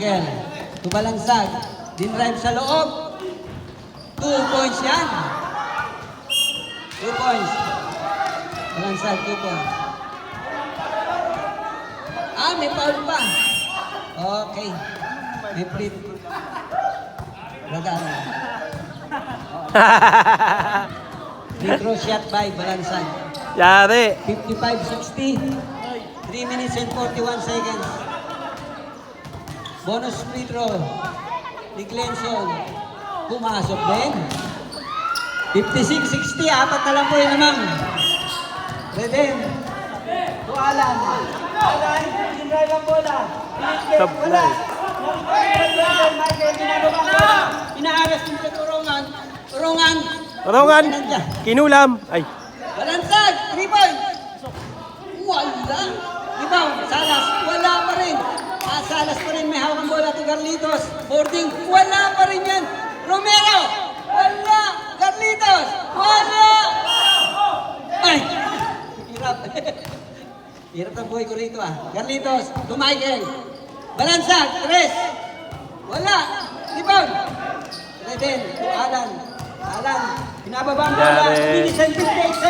Again, tubalansag. Dinrive sa loob. 2 points yan. 2 points. Balansag, 2 points. Ah, may foul pa. Okay. May free. Lagana. Free throw shot by Balansag. Yari. 55-60. 3 minutes and 41 seconds. Bonus free throw. Ni Glenson. Pumasok din. 56-60. Apat na lang po yun naman. Reden. Tualan. Alan. Sinray lang bola. Sablay. Inaaras din sa Turongan. Turongan. Rongan. Kinulam. Ay. Balansag. 3 points. Wala. Rebound. Salas. Wala pa rin. Salas pa rin. May hawak ang bola to Carlitos. Boarding. Wala pa rin yan. Romero. Wala. Carlitos. Wala. Ay. Hirap. Hirap ang buhay ko rito ah. Carlitos. To Michael. Balansag. Tres. Wala. Rebound. Reden. To Alan. Alan. Pinababa ang bola. Yari. Minutes and 58 seconds.